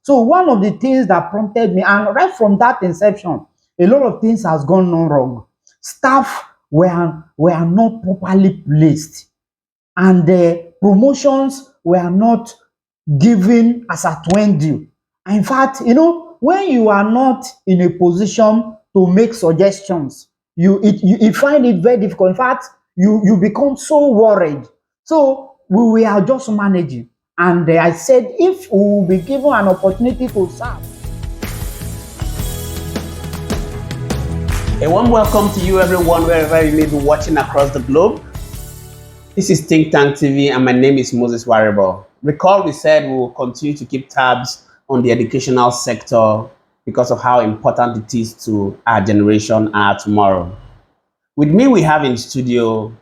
So one of the things that prompted me, and right from that inception, a lot of things has gone on wrong. Staff were not properly placed, and the promotions were not given as at when due. In fact, when you are not in a position to make suggestions, you find it very difficult. In fact, you become so worried. So we are just managing, and I said, if we will be given an opportunity to serve. A warm welcome to you, everyone, wherever you may be watching across the globe. This is Think Tank TV, and my name is Moses Warribo. Recall, we said we will continue to keep tabs on the educational sector because of how important it is to our generation and our tomorrow. With me, we have in studio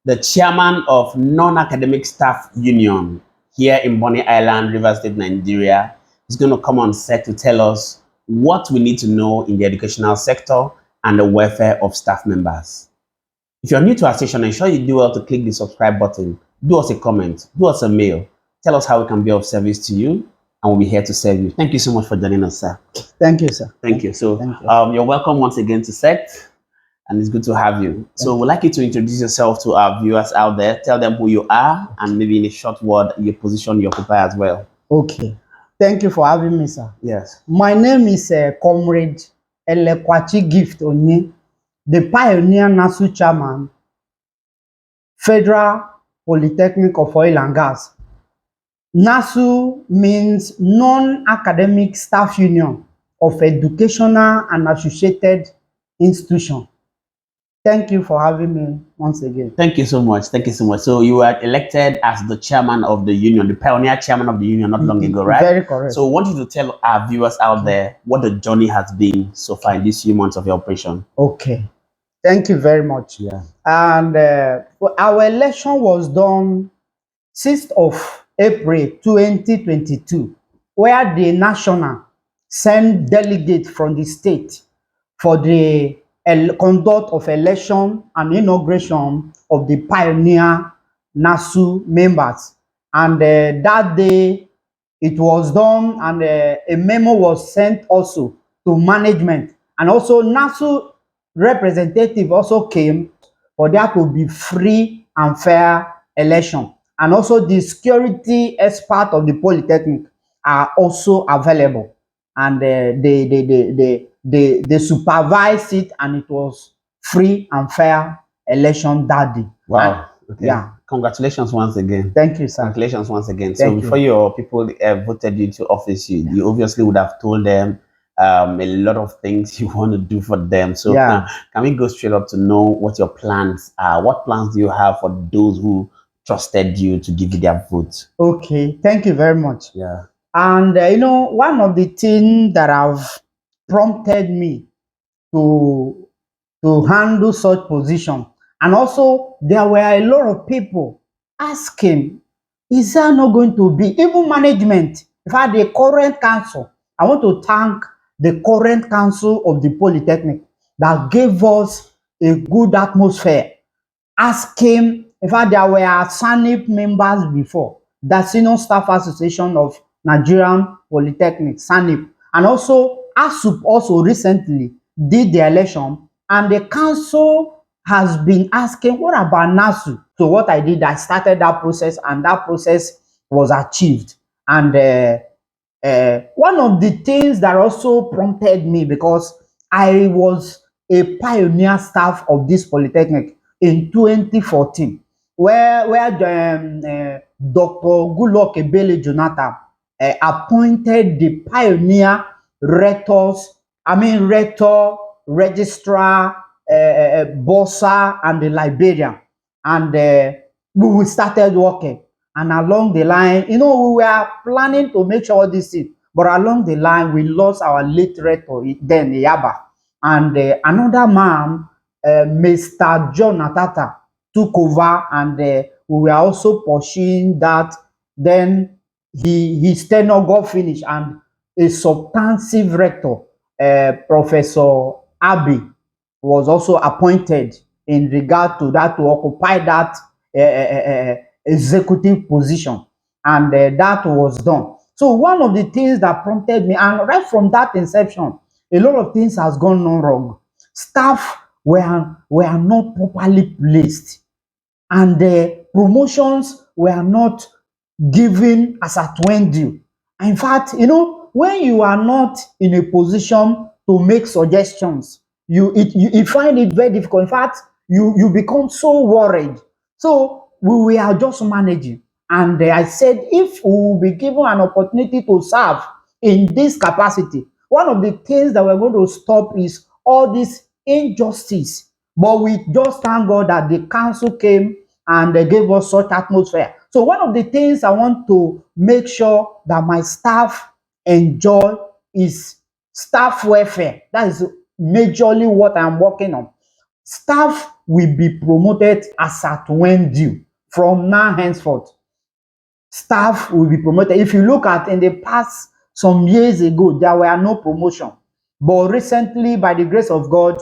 the chairman of Non-Academic Staff Union here in Bonny Island, Rivers State, Nigeria. He's going to come on set to tell us what we need to know in the educational sector and the welfare of staff members. If you're new to our station, ensure you do well to click the subscribe button, do us a comment, do us a mail, tell us how we can be of service to you, and we'll be here to serve you. Thank you so much for joining us, sir. Thank you, sir. Thank you. So Thank you. You're welcome once again to SET, and it's good to have you. So we'd like you to introduce yourself to our viewers out there. Tell them who you are, and maybe in a short word, your position you occupy as well. Okay. Thank you for having me, sir. Yes. My name is Comrade Elekwachi Gift Onye, the pioneer NASU chairman, Federal Polytechnic of Oil and Gas. NASU means Non-Academic Staff Union of Educational and Associated Institution. Thank you for having me once again. Thank you so much. Thank you so much. So you were elected as the chairman of the union, the pioneer chairman of the union not long ago, right? Very correct. So I want you to tell our viewers out there what the journey has been so far in these few months of your operation. Okay. Thank you very much. Yeah. And our election was done 6th of April 2022, where the national sent delegates from the state for the conduct of election and inauguration of the pioneer NASU members. And that day it was done, and a memo was sent also to management, and also NASU representative also came for there to be free and fair election. And also the security expert of the Polytechnic are also available, and they supervised it, and it was free and fair election that day. Wow. Okay. Yeah. Congratulations once again. Thank you, sir. Congratulations once again. Thank so before your people voted you to office, you obviously would have told them a lot of things you want to do for them. So can we go straight up to know what your plans are? What plans do you have for those who trusted you to give you their vote? Okay, thank you very much. Yeah. And one of the things that have prompted me to handle such position, and also there were a lot of people asking, is there not going to be even management? In fact, the current council, I want to thank the current council of the Polytechnic that gave us a good atmosphere. Asking, in fact, there were SANIP members before, the Senior Staff Association of Nigerian Polytechnic, SANIP, and also ASUP also recently did the election, and the council has been asking, what about NASU? So what I did, I started that process, and that process was achieved. And one of the things that also prompted me, because I was a pioneer staff of this Polytechnic in 2014, where Dr. Goodluck Ebele Jonathan appointed the pioneer rectors, rector, registrar, bursar, and the librarian. And we started working. And along the line, we were planning to make sure this thing, but along the line, we lost our late rector, then Yaba. And another man, Mr. John Atata, took over, and we were also pursuing that. Then his tenure got finished, and a substantive rector, Professor Abbey, was also appointed in regard to that, to occupy that executive position, and that was done. So one of the things that prompted me, and right from that inception, a lot of things has gone on wrong. Staff were not properly placed, and the promotions were not given as at when due. In fact, when you are not in a position to make suggestions, you find it very difficult. In fact, you become so worried. So we are just managing. And I said, if we will be given an opportunity to serve in this capacity, one of the things that we're going to stop is all this injustice. But we just thank God that the council came and they gave us such atmosphere. So one of the things I want to make sure that my staff enjoy is staff welfare. That is majorly what I'm working on. Staff will be promoted as at when due from now henceforth. Staff will be promoted. If you look at in the past, some years ago, there were no promotion. But recently, by the grace of God,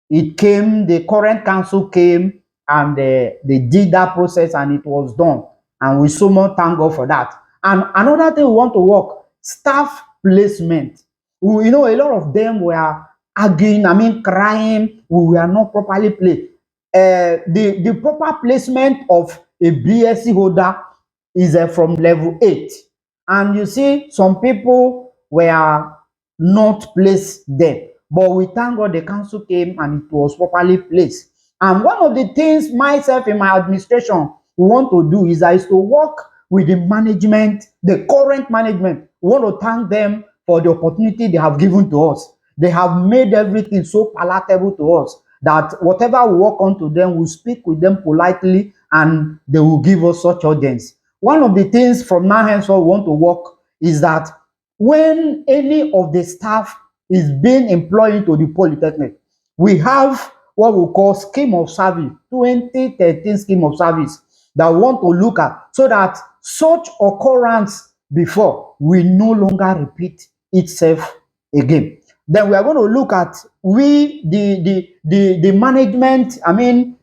it came, the current council came and they did that process and it was done. And we so much thank God for that. And another thing we want to work, staff placement. A lot of them were arguing, crying, we were not properly placed. The proper placement of a BSc holder is from level 8. And you see, some people were not placed there. But we thank God the council came and it was properly placed. And one of the things myself in my administration we want to do is to work with the management, the current management. We want to thank them for the opportunity they have given to us. They have made everything so palatable to us that whatever we work on to them, we speak with them politely and they will give us such audience. One of the things from now henceforth we want to work is that when any of the staff is being employed into the Polytechnic, we have what we call scheme of service, 2013 scheme of service that we want to look at so that such occurrence before will no longer repeat itself again. Then we are going to look at the management,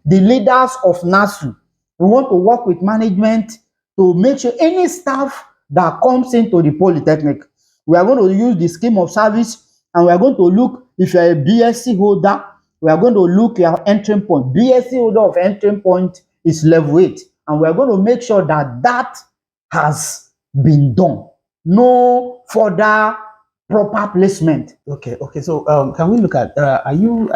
the leaders of NASU. We want to work with management to make sure any staff that comes into the Polytechnic, we are going to use the scheme of service and we are going to look if you're a BSc holder, we are going to look at entry point. BSc holder of entry point is level 8. And we are going to make sure that that has been done. No further proper placement. Okay. So, can we look at? Are you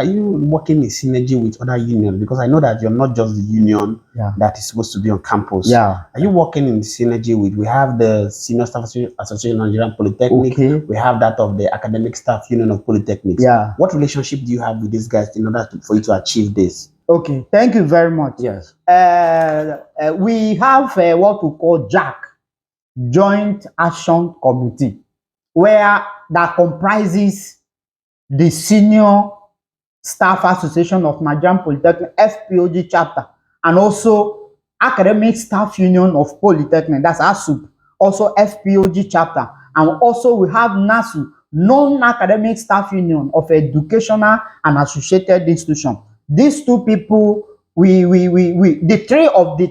working in synergy with other unions? Because I know that you're not just the union that is supposed to be on campus. Yeah. Are you working in synergy with? We have the Senior Staff Association of Nigerian Polytechnic. Okay. We have that of the Academic Staff Union of Polytechnics. Yeah. What relationship do you have with these guys in order for you to achieve this? Okay. Thank you very much. Yes. We have what we call JAC, Joint Action Committee, where that comprises the Senior Staff Association of Nigerian Polytechnic, FPOG chapter, and also Academic Staff Union of Polytechnic, that's ASUP, also FPOG chapter, and also we have NASU, Non-Academic Staff Union of Educational and Associated Institutions. These two people, the three of the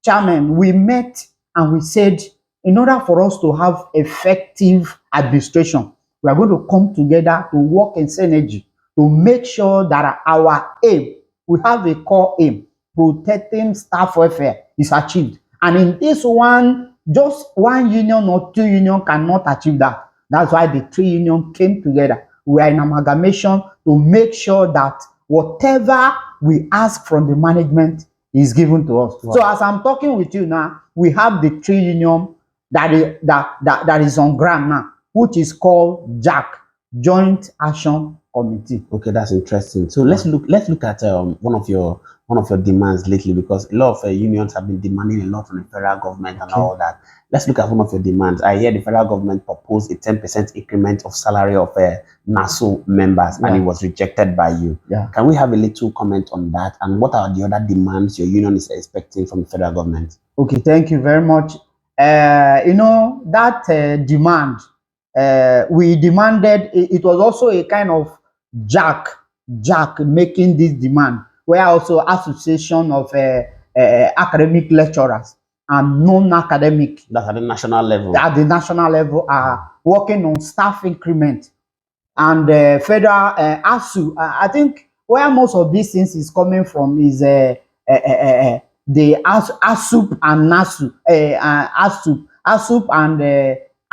chairman, we met and we said, in order for us to have effective administration, we are going to come together to work in synergy to make sure that our aim, we have a core aim, protecting staff welfare is achieved. And in this one, just one union or two union cannot achieve that. That's why the three unions came together. We are in amalgamation to make sure that whatever we ask from the management is given to us. Wow. So as I'm talking with you now, we have the three union that is on ground now, which is called JAC, Joint Action Committee. Okay, that's interesting. So let's look at one of your demands lately, because a lot of unions have been demanding a lot from the federal government and all that. Let's look at one of your demands. I hear the federal government proposed a 10% increment of salary of NASU members, and it was rejected by you. Yeah. Can we have a little comment on that? And what are the other demands your union is expecting from the federal government? Okay, thank you very much. That demand, we demanded, it was also a kind of JAC making this demand, where also Association of Academic Lecturers and non-academic That's at the national level. at the national level are working on staff increment. And federal ASU, I think where most of these things is coming from is the ASUP and NASU, ASUP and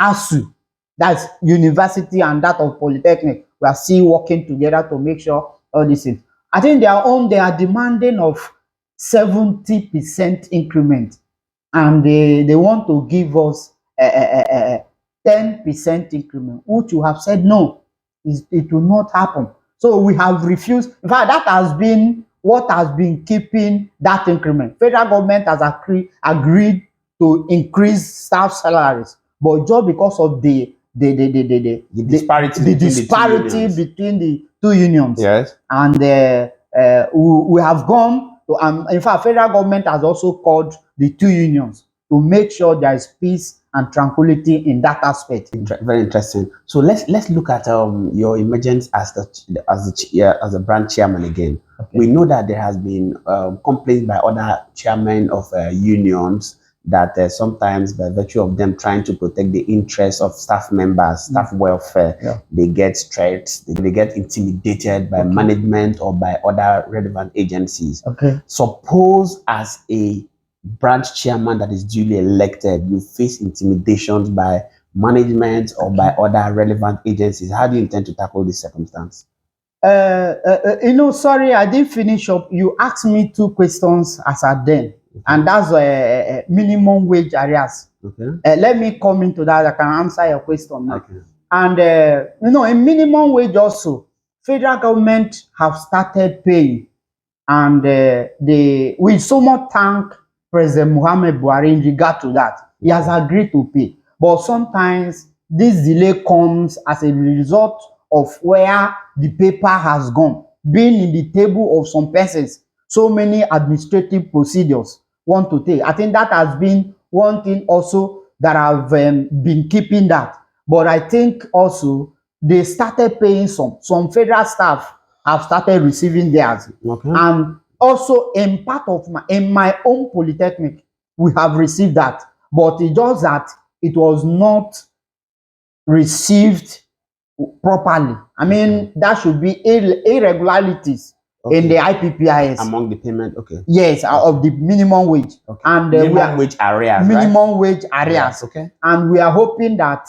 ASU. That's university and that of Polytechnic. We are still working together to make sure all these things. I think they are demanding of 70% increment, and they want to give us 10% increment, which you have said no, it will not happen. So we have refused. In fact, that has been what has been keeping that increment. Federal government has agreed to increase staff salaries, but just because of the disparity between the two unions. Yes. And we have gone to, in fact, federal government has also called the two unions to make sure there is peace and tranquility in that aspect. Very interesting. So let's look at your emergence as the branch chairman again. Okay. We know that there has been complaints by other chairmen of unions that sometimes, by virtue of them trying to protect the interests of staff members, staff welfare, they get threats, they get intimidated by management or by other relevant agencies. Okay. Suppose as a branch chairman that is duly elected, you face intimidations by management or by other relevant agencies. How do you intend to tackle this circumstance? Sorry, I didn't finish up. You asked me two questions as at then. And that's minimum wage areas. Okay. Let me come into that. I can answer your question now. Okay. And in minimum wage also, federal government have started paying, and we so much thank President Muhammad Buhari in regard to that. He has agreed to pay, but sometimes this delay comes as a result of where the paper has gone, being in the table of some persons. So many administrative procedures want to take. I think that has been one thing also that have been keeping that. But I think also they started paying some federal staff have started receiving theirs. Okay. And also in my own Polytechnic, we have received that. But it's just that it was not received properly. I mean, that should be irregularities in the IPPIS. Among the payment, okay. Yes, of the minimum wage. Okay. And minimum wage areas, minimum wage areas. Yes, okay. And we are hoping that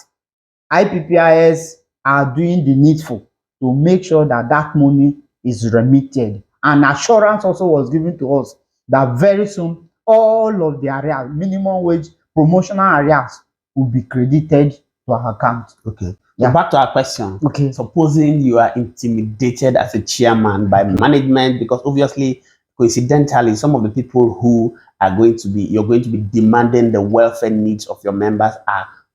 IPPIS are doing the needful to make sure that that money is remitted. And assurance also was given to us that very soon all of the areas, minimum wage, promotional areas, will be credited to our account. Okay. Yeah. So back to our question. Okay. Supposing you are intimidated as a chairman by management, because obviously, coincidentally, some of the people who are you're going to be demanding the welfare needs of your members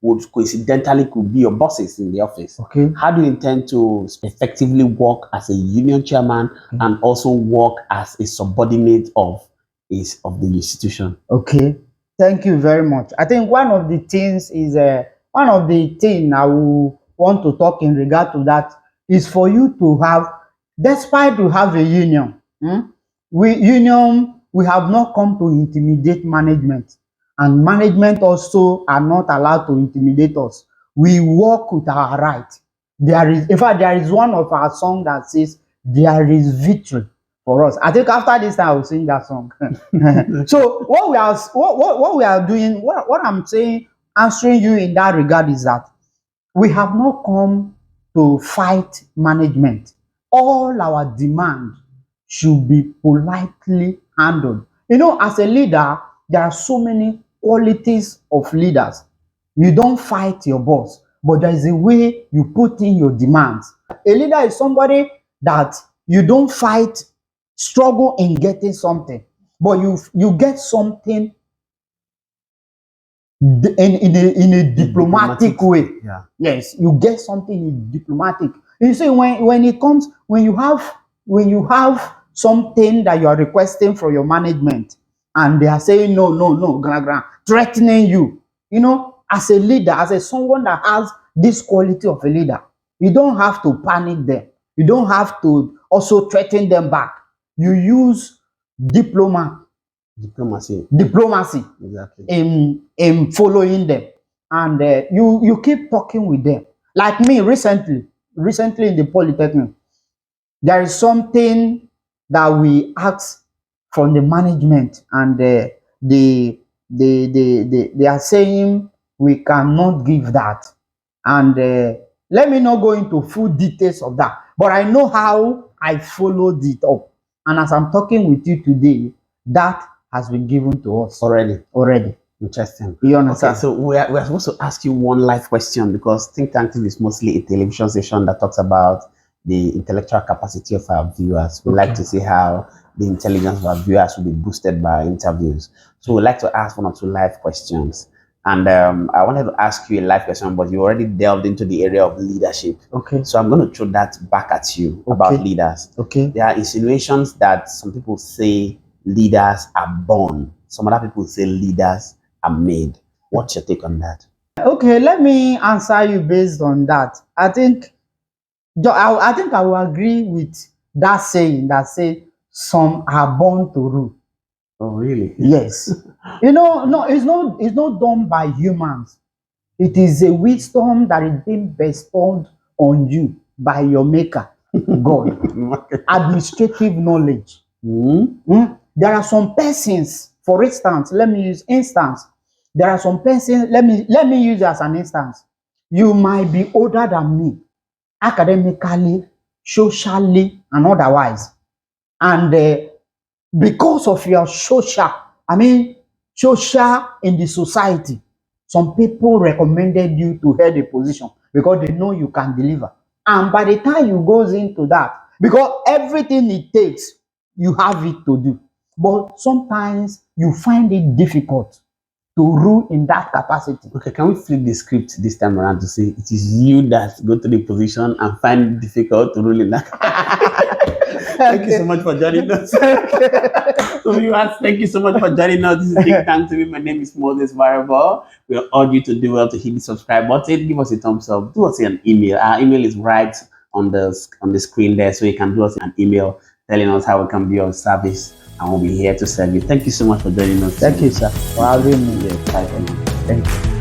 would coincidentally could be your bosses in the office. Okay. How do you intend to effectively work as a union chairman and also work as a subordinate of the institution? Okay. Thank you very much. I think one of the things I will want to talk in regard to that is for you to have, despite to have a union, we have not come to intimidate management, and management also are not allowed to intimidate us. We work with our right. In fact, there is one of our song that says, "There is victory for us." I think after this time I will sing that song. So what we are doing, what I'm saying, answering you in that regard is that we have not come to fight management. All our demand should be politely handled. As a leader, there are so many qualities of leaders. You don't fight your boss, but there is a way you put in your demands. A leader is somebody that you don't fight, struggle in getting something, but you get something in a diplomatic way. Yeah. Yes, you get something in diplomatic. You see, when you have something that you are requesting from your management, and they are saying no, threatening you, as a leader, as someone that has this quality of a leader, you don't have to panic them. You don't have to also threaten them back. You use diplomat Diplomacy. diplomacy Exactly. in following them, and you keep talking with them. Like me recently in the Polytechnic, there is something that we ask from the management, and they are saying we cannot give that, and let me not go into full details of that, but I know how I followed it up, and as I'm talking with you today, that has been given to us already. Interesting. You Okay, understand? so we're supposed to ask you one live question because Think Tank TV is mostly a television station that talks about the intellectual capacity of our viewers. We like to see how the intelligence of our viewers will be boosted by interviews. So we'd like to ask one or two live questions. And I wanted to ask you a live question, but you already delved into the area of leadership. Okay. So I'm going to throw that back at you about leaders. Okay. There are insinuations that some people say leaders are born. Some other people say leaders are made. What's your take on that? Okay, let me answer you based on that. I think I will agree with that saying that say some are born to rule. Oh, really? Yes. No, it's not done by humans. It is a wisdom that is being bestowed on you by your maker, God. Administrative knowledge. There are some persons, for instance, let me use instance. There are some persons, let me use as an instance. You might be older than me, academically, socially, and otherwise. And because of your social in the society, some people recommended you to head a position because they know you can deliver. And by the time you goes into that, because everything it takes, you have it to do. But sometimes you find it difficult to rule in that capacity. Okay, can we flip the script this time around to say it is you that go to the position and find it difficult to rule in that? Thank you so much for joining us. So viewers, thank you so much for joining us. This is Think Tank TV. My name is Moses Variable. We urge you to do well to hit the subscribe button, give us a thumbs up, do us an email. Our email is right on the screen there, so you can do us an email telling us how we can be of service, and we'll be here to serve you. Thank you so much for joining us. Thank you, sir, for having me. Yeah, bye for now. Thank you.